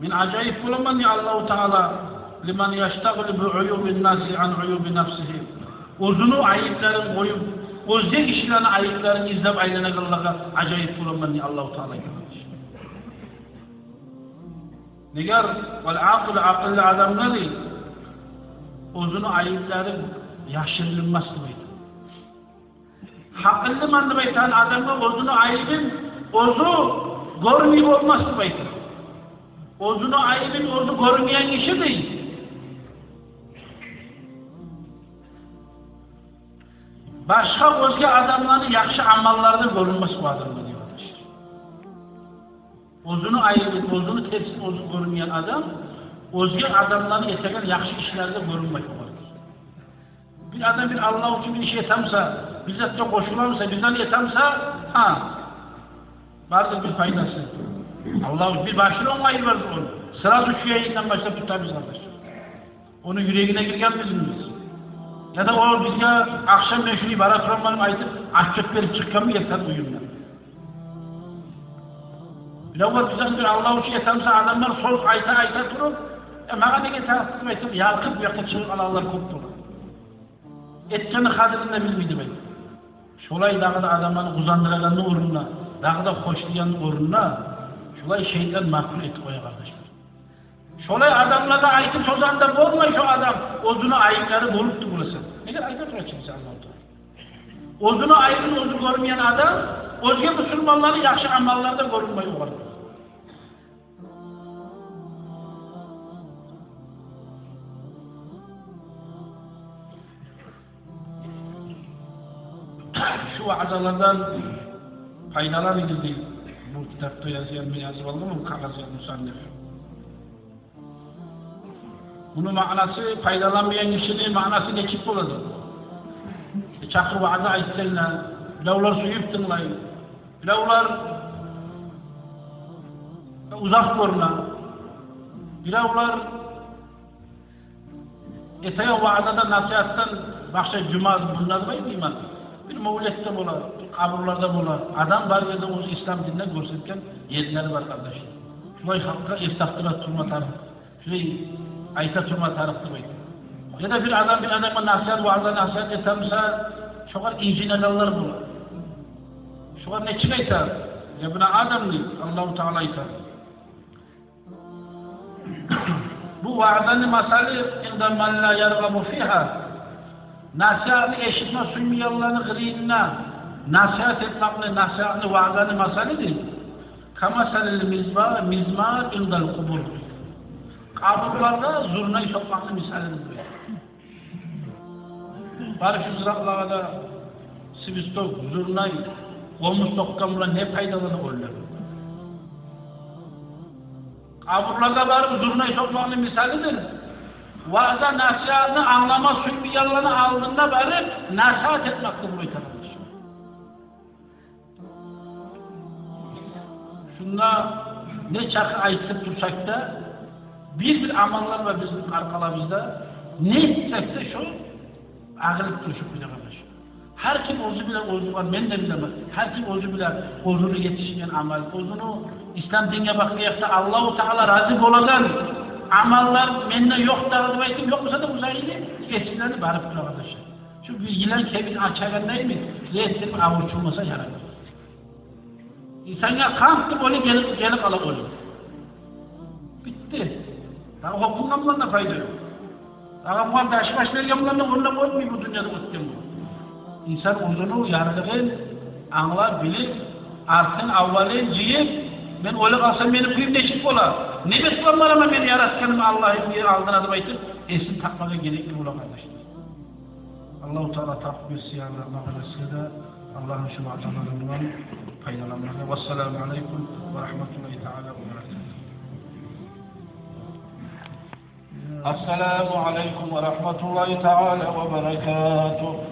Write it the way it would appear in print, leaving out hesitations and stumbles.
Men acayip bulaman ya Allahu Teala liman yashtaghilu bi uyubin nasi an uyubi nafsihi. O'zini ayıplarını koyup, o'zga kishilarni ayıplarını izlab aylanganlarga acayip bulaman ya Allahu Teala. Negar vel aql aqlli odamlar o'zini ayıpları yashirilmas deydi. Aqlliman deb aytgan odamga o'zini ayibin o'zi ko'rmay bo'lmas deb aytdi. O'zini ayibin o'zi ko'rmagan kishi deydi. Başka o'zga odamlarning yaxshi amallarida ko'rinmas bu odamlar deydi. O'zini ayibin, o'zini tepsin, o'zi ko'rmagan odam o'zga odamlarning yetagan yaxshi ishlarida ko'rinmaydi. Bir adam bir Allah için bir iş yetemse, bizzatça koşulamsa, bizden yetemse, vardır bir faydası. Allah bir başına olmayı verdi onu. Sıra düşüyor elinden başlayıp tutar biz arkadaşlar. Onun yüreğine girgen bizimiz. Ya da o bize akşam meşhur ibaret romanı ayıtıp, açık verip çıkan mı yeter uyumdan. Bir de var bizden bir Allah için yetemse adamlar sol ayta durup, bana ne getirip aytıp, yakıp yakıp çıkıp Allah'lar koptular. Etkeni kadrinde bilmiydi ben. Şolay dağda adamlarını uzandırağının uğruna, dağda hoşlayanın uğruna, şolay şeyden makul et koya kardeşler. Şolay adamlarda ayıkı sozanda olmay şu adam, ozunu ayıkları boluptu burası. Ne kadar ayıkı tura çıksa Allah'ta. Ozunu ayıkını ozu görmeyen adam, özge Müslümanları yakşı amallarda görünmeyi uğradı. Şu vaadalardan faydalar edildi. Bu kitapta yazıyan bir yazı oldu mu? Bu kağıt musannif. Bunun manası faydalanmayan kişinin manası geçip oladı. Çakır vaada ayetlerine, bilavlar suyup dinleyin, bilavlar uzak görüne, bilavlar etaya vaadada nasihattan başka cuma bunlar var mı? Bir mevlette bolar, kaburlarda bolar. Adam var yerde o İslam dinine görsetken yerleri var kardeşim. Şurayı halka iftihtıra turma tarih. Şurayı ayta turma tarihtir baydı. Ya da bir adama nasihat, vaazda nasihat etemse şoğar incinellerler bolar. Şoğar ne çıkaytar? Ya buna adam değil, Allah-u Teala aytar. Bu vaazdanın masali inda man la yargabu fiha. Nasihatını eşitme suymayanlarını gıriyinine nasihat etmekle nasihatını vaazanı masalidir. Kamasalil mizmar indal kubur. Kaburlarda zurnayı sokmaklı misalidir. Bari şu sıraklarda sivistok, zurnayı, omuz sokkamla ne faydalarını olurlar. Kaburlarda bari zurnayı sokmaklı misalidir. Vaazda nasihatını anlama suymayanlarını aldığında bari nasihat etmektir bu itanımız. Şunda ne çakı ayıtıp dursak da bir amallar var bizim arkalarımızda ne etsek de şu ağırlık duruşup bile kardeş. Her kim ozu bile ozu var, ben de bilemez. Her kim ozu bile ozunu yetişmeyen amal, ozunu İslam dinine bakıyakta Allah-u Teala razı oladan amallar mende yok dağıdı baytım, yok musa da uzaylı, eskilerini barıp kula kardeşler. Şu bir yılan kevin açagan değil mi? Yetim avuçulmasa yarar. İnsana kalktı böyle gelip ala olur. Bitti. Daha hukukamlarına fayda yok. Daha bu anda aşk vergenlerine onunla olmuyor bu dünyada ötken bu. İnsan uzunu yarıdığın anlar bilir, artın avvalin ciyip, ben öyle kalsam beni kuyum deşik olar. Ne beslanlar ama beni yaratkanım Allah'ın bir aldın adım aytır, esin takmaya gerekli ola kardeşler. Allah-u Teala takip etsin ya Allah'a vesile, Allah'ın şu vaadalarından faydalanmaya. Vesselamu aleyküm ve rahmetullahi teala ve berekatuhu. Esselamu aleyküm ve rahmetullahi teala ve berekatuhu.